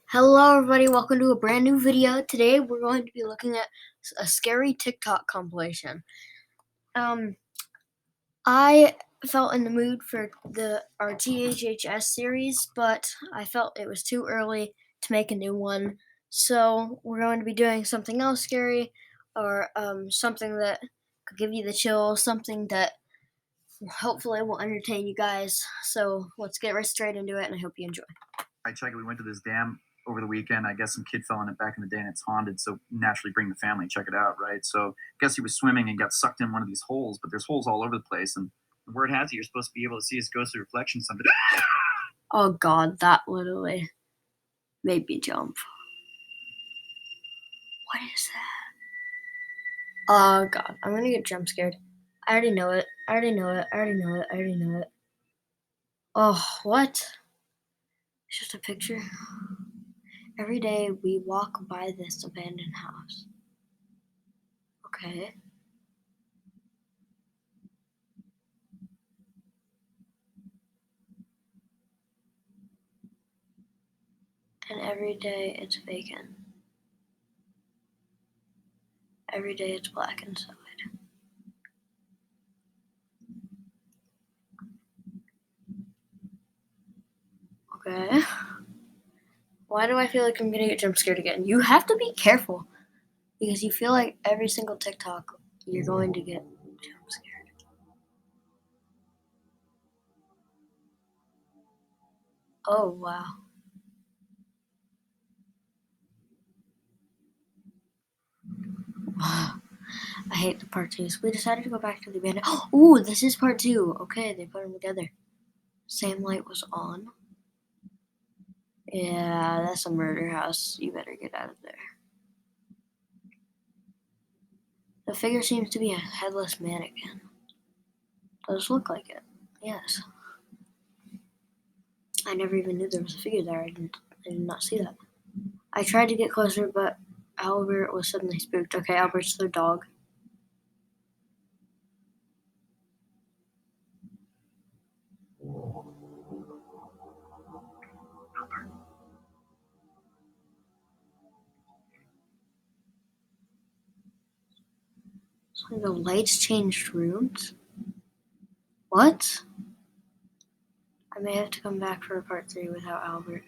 Hello everybody, welcome to a brand new video. Today we're going to be looking at a scary TikTok compilation. I felt in the mood for our THHS series, but I felt it was too early to make a new one. So we're going to be doing something else scary, or something that could give you the chills, something that hopefully will entertain you guys. So let's get right straight into it, and I hope you enjoy. I checked. We went to this dam over the weekend. I guess some kid fell in it back in the day and it's haunted. So naturally bring the family, check it out, right? So I guess he was swimming and got sucked in one of these holes, but there's holes all over the place. And the word has it, you're supposed to be able to see his ghostly reflection something. Oh god, that literally made me jump. What is that? Oh god, I'm gonna get jump scared. I already know it. Oh, what? It's just a picture. Every day we walk by this abandoned house. Okay. And every day it's vacant. Every day it's black inside. Okay. Why do I feel like I'm gonna get jump scared again? You have to be careful, because you feel like every single TikTok you're going to get jump scared. Oh wow. I hate the part twos. We decided to go back to the abandoned. Ooh, this is part two. Okay, they put them together. Same light was on. Yeah, that's a murder house. You better get out of there. The figure seems to be a headless mannequin. Does look like it. Yes. I never even knew there was a figure there. I did not see that. I tried to get closer, but Albert was suddenly spooked. Okay, Albert's their dog. So the lights changed rooms? What? I may have to come back for part 3 without Albert.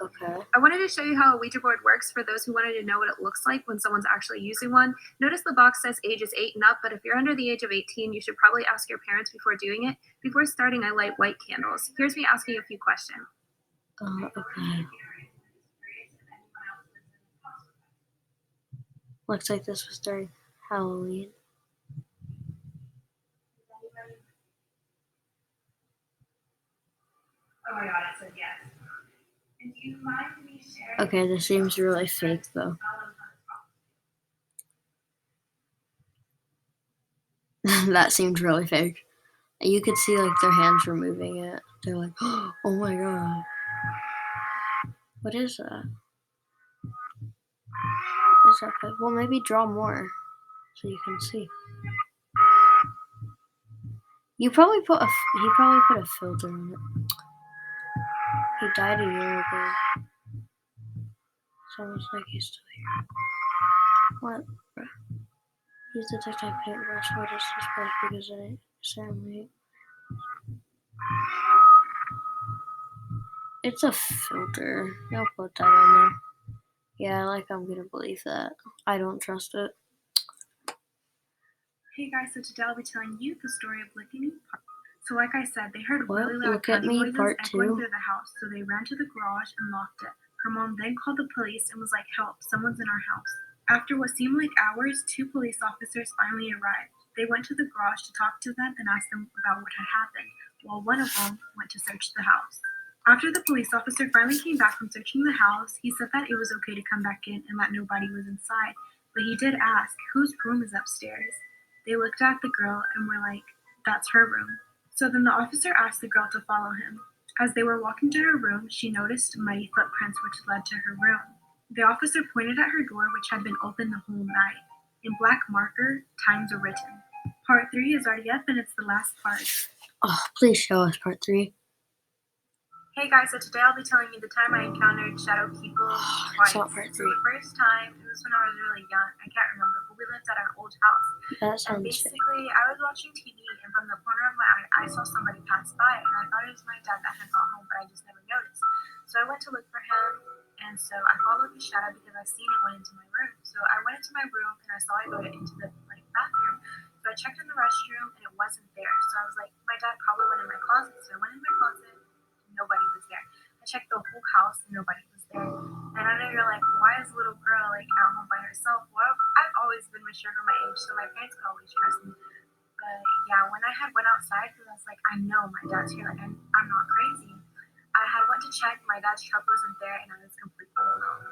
Okay. I wanted to show you how a Ouija board works for those who wanted to know what it looks like when someone's actually using one. Notice the box says ages 8 and up, but if you're under the age of 18, you should probably ask your parents before doing it. Before starting, I light white candles. Here's me asking a few questions. Okay. Looks like this was during Halloween. Oh my god, it said yes. And do you mind me sharing? Okay, this seems really fake though. That seemed really fake. You could see like their hands were moving it. They're like, oh my god. What is that? Is that good? Well, maybe draw more so you can see. He probably put a filter on it. He died a year ago. It's almost like he's still here. What? Use the TikTok paintbrush. What is this brush? Because it ain't ceremony. It's a filter. They'll put that on there. Yeah, like I'm gonna believe that. I don't trust it. Hey guys, so today I'll be telling you the story of Lickety. So like I said, they heard What? really loud Look at cutting me, noises part echoing 2. through the house, so they ran to the garage and locked it. Her mom then called the police and was like, help, someone's in our house. After what seemed like hours, 2 police officers finally arrived. They went to the garage to talk to them and ask them about what had happened, while one of them went to search the house. After the police officer finally came back from searching the house, he said that it was okay to come back in and that nobody was inside, but he did ask, whose room is upstairs? They looked at the girl and were like, that's her room. So then the officer asked the girl to follow him. As they were walking to her room, she noticed muddy footprints which led to her room. The officer pointed at her door, which had been open the whole night. In black marker, times were written. Part 3 is already up and it's the last part. Oh, please show us part 3. Hey guys, so today I'll be telling you the time I encountered shadow people twice. It's not part So 3. the first time, it was when I was really young. I can't remember, but we lived at our old house. That And sounds basically, I was watching TV, and from the corner of my eye, I saw somebody pass by, and I thought it was my dad that had got home, but I just never noticed. So I went to look for him, and so I followed the shadow because I seen it went into my room. So I went into my room, and I saw it go into the bathroom. So I checked in the restroom, and it wasn't there. So I was like, my dad probably went in my closet. So I went in my closet. Nobody was there. I checked the whole house and nobody was there. And I know you're like, why is a little girl at home by herself? Well, I've always been mature for my age, so my parents could always trust me. But yeah, when I had went outside, because I was like, I know my dad's here, I'm not crazy. I had went to check, my dad's truck wasn't there, and I was completely alone.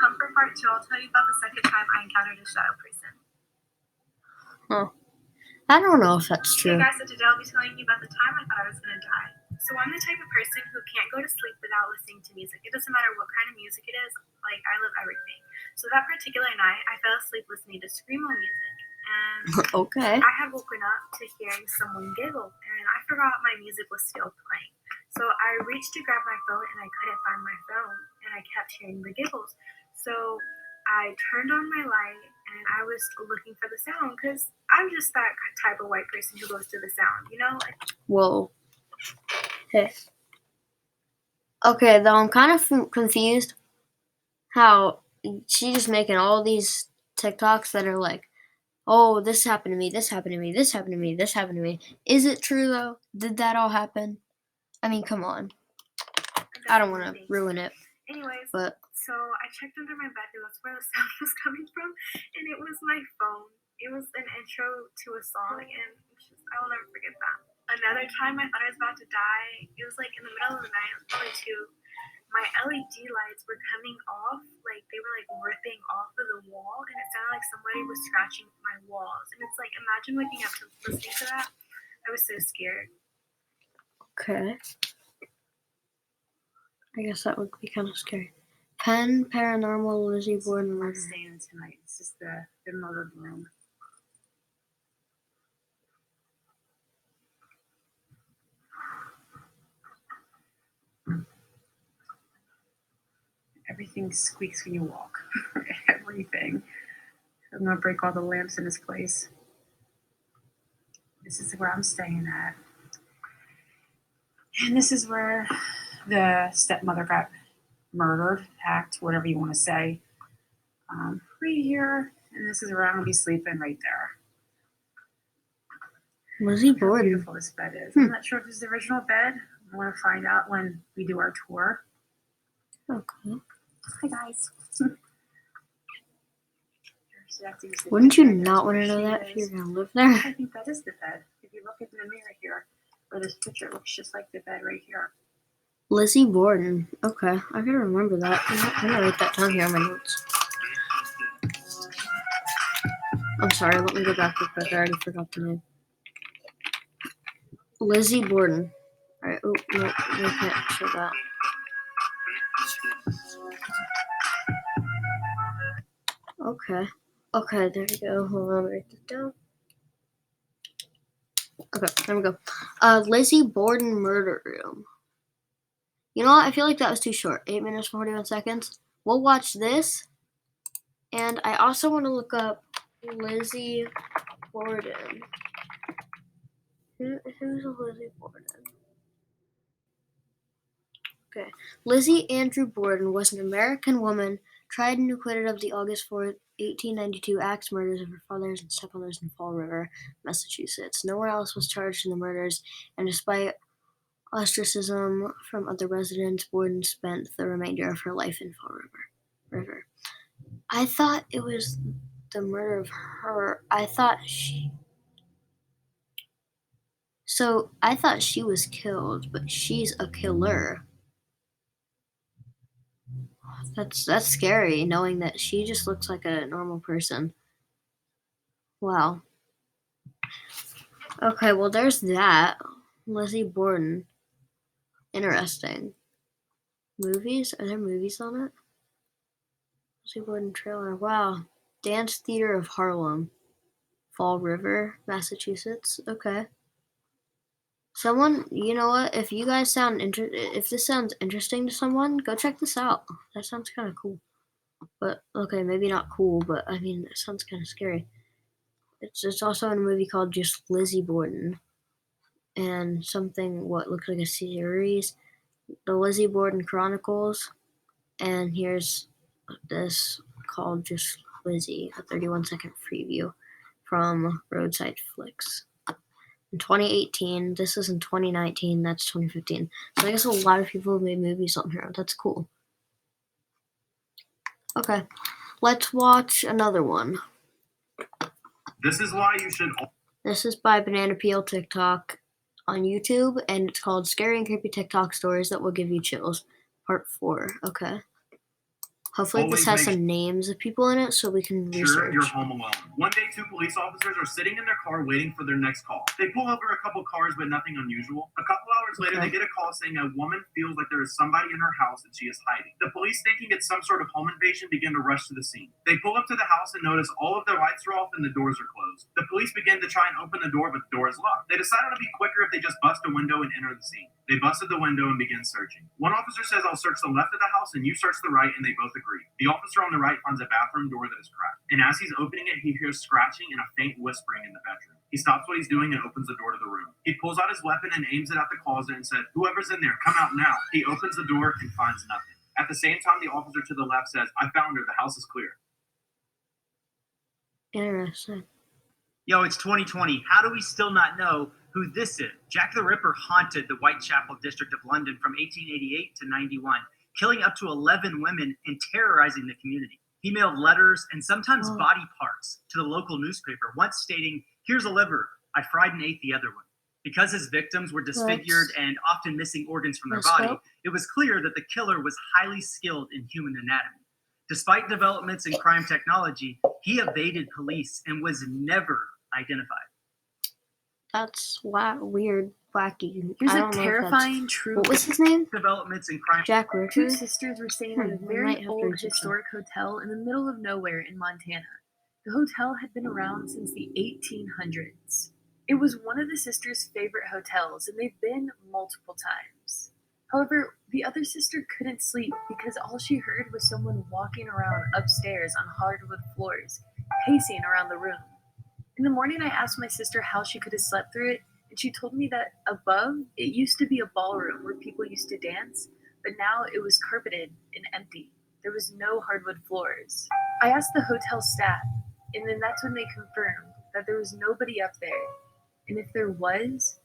Come for part 2, I'll tell you about the second time I encountered a shadow person. Huh. I don't know if that's true. Hey guys, so today I'll be telling you about the time I thought I was gonna die. So I'm the type of person who can't go to sleep without listening to music. It doesn't matter what kind of music it is, I love everything. So that particular night, I fell asleep listening to screamo music. And Okay. I had woken up to hearing someone giggle, and I forgot my music was still playing. So I reached to grab my phone, and I couldn't find my phone, and I kept hearing the giggles. So I turned on my light, and I was looking for the sound, because I'm just that type of white person who goes to the sound, you know? Whoa. Hey. Okay, though I'm kind of confused how she's just making all these TikToks that are like, oh, this happened to me, this happened to me, this happened to me, this happened to me. Is it true, though? Did that all happen? I mean, come on. I don't want to ruin it. Anyways, but so I checked under my bed because that's where the sound was coming from, and it was my phone. It was an intro to a song, and I will never forget that. Another time I thought I was about to die, it was like in the middle of the night, it was probably 2. My LED lights were coming off, like they were like ripping off of the wall, and it sounded like somebody was scratching my walls. And it's like, imagine waking up to listening to that. I was so scared. okay. I guess that would be kind of scary. Pen Paranormal Lizzie Borden I'm murder. staying tonight. This is the murdered room. Everything squeaks when you walk. Everything. I'm gonna break all the lamps in this place. This is where I'm staying at. And this is where the stepmother got murdered, hacked, whatever you want to say. Right here. And this is where I'm gonna be sleeping right there. Lizzie Look how Borden. beautiful this bed is. I'm not sure if this is the original bed. I want to find out when we do our tour. Okay. Hi guys. Wouldn't you not want to know that if you're going to live there? I think that is the bed. If you look in the mirror here, or this picture, it looks just like the bed right here. Lizzie Borden. Okay, I gotta remember that. I'm gonna write that down here on my notes. I'm sorry, let me go back real quick. I already forgot the name. Lizzie Borden. Alright, oh, no, I can't show that. Okay. Okay, there we go. Hold on, write this down. Okay, there we go. Lizzie Borden murder room. You know what? I feel like that was too short. 8 minutes, 41 seconds. We'll watch this. And I also want to look up Lizzie Borden. Who's Lizzie Borden? Okay. Lizzie Andrew Borden was an American woman tried and acquitted of the August 4th, 1892 axe murders of her fathers and stepmothers in Fall River, Massachusetts. No one else was charged in the murders, and despite ostracism from other residents, Borden spent the remainder of her life in Fall River. I thought it was the murder of her. I thought she was killed, but she's a killer. That's scary, knowing that she just looks like a normal person. Wow. Okay, well there's that. Lizzie Borden. Interesting. Movies? Are there movies on it? Lizzie Borden trailer. Wow. Dance Theater of Harlem. Fall River, Massachusetts. Okay. Someone, you know what? If you guys if this sounds interesting to someone, go check this out. That sounds kind of cool. But okay, maybe not cool, but I mean, it sounds kind of scary. It's also in a movie called just Lizzie Borden, and something what looks like a series, the Lizzie Borden Chronicles. And here's this called just Lizzie, a 31-second preview from Roadside Flicks. In 2018, this is in 2019, that's 2015. So I guess a lot of people have made movies on her. That's cool. Okay, let's watch another one. This is why you should. This is by Banana Peel TikTok on YouTube, and it's called Scary and Creepy TikTok Stories That Will Give You Chills, Part 4. Okay. Hopefully this has some names of people in it so we can Sure, research. you're home alone. One day, two police officers are sitting in their car waiting for their next call. They pull over a couple cars, but nothing unusual. A couple hours later, they get a call saying a woman feels like there is somebody in her house and she is hiding. The police, thinking it's some sort of home invasion, begin to rush to the scene. They pull up to the house and notice all of the lights are off and the doors are closed. The police begin to try and open the door, but the door is locked. They decide to be quicker if they just bust a window and enter the scene. They busted the window and begin searching. One officer says, "I'll search the left of the house and you search the right," and they both agree. The officer on the right finds a bathroom door that is cracked. And as he's opening it, he hears scratching and a faint whispering in the bedroom. He stops what he's doing and opens the door to the room. He pulls out his weapon and aims it at the closet and said, "Whoever's in there, come out now." He opens the door and finds nothing. At the same time, the officer to the left says, "I found her. The house is clear." Interesting. Yo, it's 2020. How do we still not know who this is? Jack the Ripper haunted the Whitechapel district of London from 1888 to 91, killing up to 11 women and terrorizing the community. He mailed letters and sometimes body parts to the local newspaper, once stating, "Here's a liver. I fried and ate the other one." Because his victims were disfigured and often missing organs from their body, it was clear that the killer was highly skilled in human anatomy. Despite developments in crime technology, he evaded police and was never identified. That's weird, wacky. Here's I a don't know if terrifying true. What was his name? Developments in crime. Jack Two Ripper? sisters were staying at a very old historic hotel in the middle of nowhere in Montana. The hotel had been around since the 1800s. It was one of the sisters' favorite hotels, and they've been multiple times. However, the other sister couldn't sleep because all she heard was someone walking around upstairs on hardwood floors, pacing around the room. In the morning, I asked my sister how she could have slept through it, and she told me that above, it used to be a ballroom where people used to dance, but now it was carpeted and empty. There was no hardwood floors. I asked the hotel staff, and then that's when they confirmed that there was nobody up there. And if there was,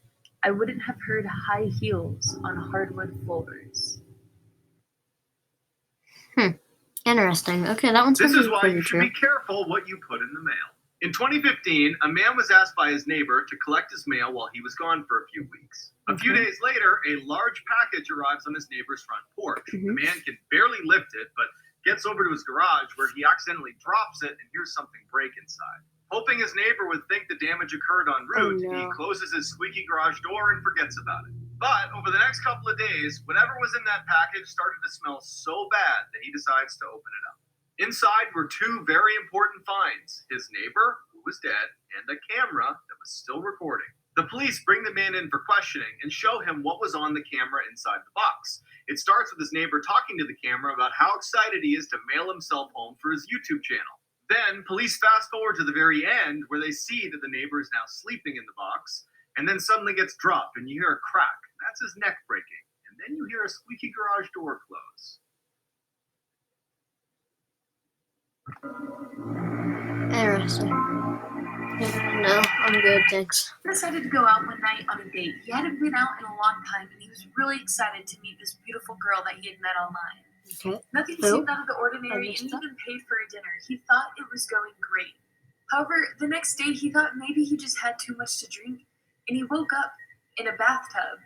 I wouldn't have heard high heels on hardwood floors. Interesting. Okay, that one's This is why pretty you should true. be careful what you put in the mail. In 2015, a man was asked by his neighbor to collect his mail while he was gone for a few weeks. A few days later, a large package arrives on his neighbor's front porch. The man can barely lift it, but gets over to his garage where he accidentally drops it and hears something break inside. Hoping his neighbor would think the damage occurred en route, he closes his squeaky garage door and forgets about it. But over the next couple of days, whatever was in that package started to smell so bad that he decides to open it up. Inside were two very important finds: his neighbor, who was dead, and a camera that was still recording. The police bring the man in for questioning and show him what was on the camera inside the box. It starts with his neighbor talking to the camera about how excited he is to mail himself home for his YouTube channel. Then police fast forward to the very end where they see that the neighbor is now sleeping in the box, and then suddenly gets dropped and you hear a crack. That's his neck breaking. And then you hear a squeaky garage door close. Interesting. No, I'm good, thanks. He decided to go out one night on a date. He hadn't been out in a long time, and he was really excited to meet this beautiful girl that he had met online. Okay. Nothing Who? seemed out of the ordinary, and he even paid for a dinner. He thought it was going great. However, the next day he thought maybe he just had too much to drink, and he woke up in a bathtub.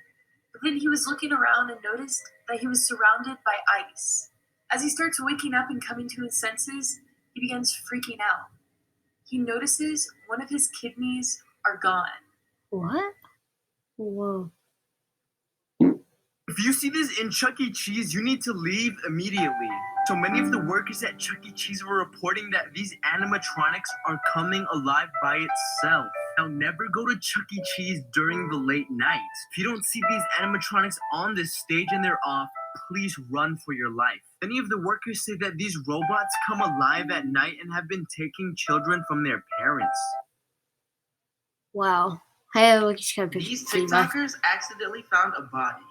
But then he was looking around and noticed that he was surrounded by ice. As he starts waking up and coming to his senses, he begins freaking out. He notices one of his kidneys are gone. What? Whoa. If you see this in Chuck E. Cheese, you need to leave immediately. So many of the workers at Chuck E. Cheese were reporting that these animatronics are coming alive by itself. Now, never go to Chuck E. Cheese during the late night. If you don't see these animatronics on this stage and they're off, please run for your life. Many of the workers say that these robots come alive at night and have been taking children from their parents. Wow. Hey, look, just got a picture. These TikTokers accidentally found a body.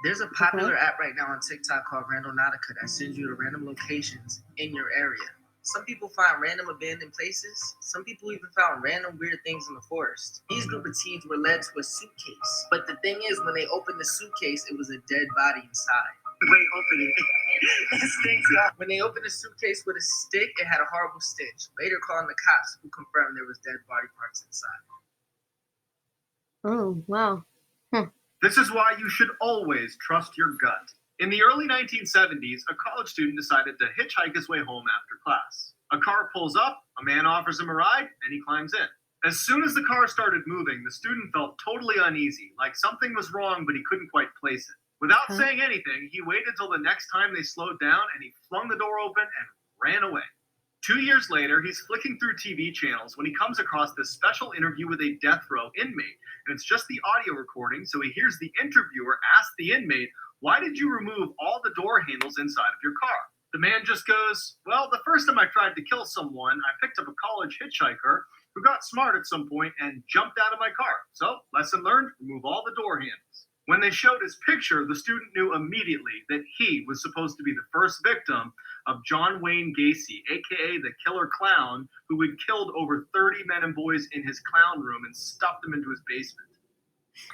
There's a popular app right now on TikTok called Randonautica that sends you to random locations in your area. Some people find random abandoned places. Some people even found random weird things in the forest. These group of teens were led to a suitcase. But the thing is, when they opened the suitcase, it was a dead body inside. Wait, open it. It stinks up. When they opened the suitcase with a stick, it had a horrible stench. Later calling the cops, who confirmed there was dead body parts inside. Oh, wow. This is why you should always trust your gut. In the early 1970s, a college student decided to hitchhike his way home after class. A car pulls up, a man offers him a ride, and he climbs in. As soon as the car started moving, the student felt totally uneasy, like something was wrong, but he couldn't quite place it. Without saying anything, he waited till the next time they slowed down, and he flung the door open and ran away. 2 years later, he's flicking through TV channels when he comes across this special interview with a death row inmate. And it's just the audio recording, so he hears the interviewer ask the inmate, "Why did you remove all the door handles inside of your car?" The man just goes, "Well, the first time I tried to kill someone, I picked up a college hitchhiker who got smart at some point and jumped out of my car. So, lesson learned, remove all the door handles." When they showed his picture, the student knew immediately that he was supposed to be the first victim of John Wayne Gacy, aka the killer clown, who had killed over 30 men and boys in his clown room and stuffed them into his basement.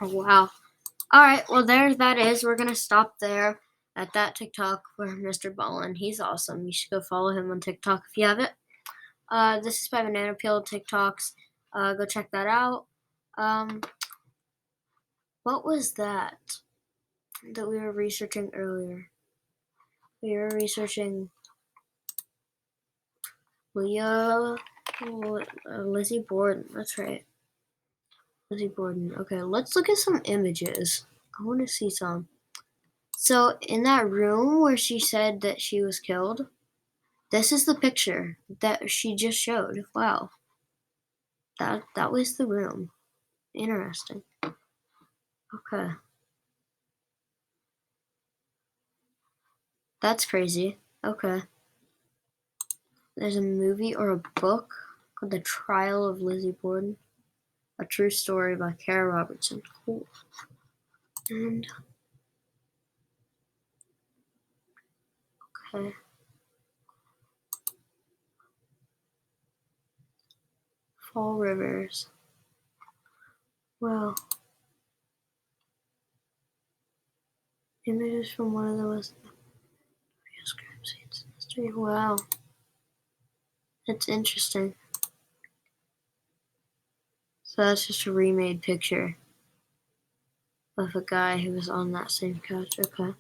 Oh, wow. All right, well, there that is. We're going to stop there at that TikTok for Mr. Ballin. He's awesome. You should go follow him on TikTok if you have it. This is by Banana Peel TikToks. Go check that out. What was that we were researching earlier? We were researching Lizzie Borden. That's right. Lizzie Borden. Okay, let's look at some images. I want to see some. So, in that room where she said that she was killed, this is the picture that she just showed. Wow. That was the room. Interesting. Okay. That's crazy. Okay. There's a movie or a book called The Trial of Lizzie Borden. A True Story by Kara Robertson. Cool. And okay. Fall Rivers. Well, images from one of the most crime scenes in history. Wow. That's interesting. So that's just a remade picture of a guy who was on that same couch. Okay.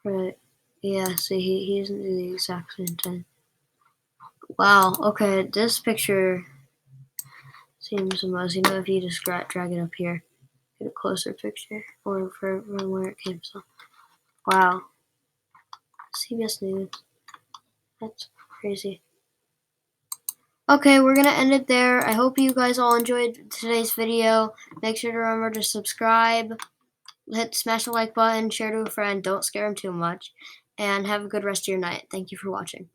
Right. Yeah, see, he doesn't do the exact same thing. Wow, okay, this picture seems the most, if you just drag it up here, get a closer picture, or from where it came from. Wow. CBS News. That's crazy. Okay, we're gonna end it there. I hope you guys all enjoyed today's video. Make sure to remember to subscribe, smash the like button, share to a friend, don't scare them too much, and have a good rest of your night. Thank you for watching.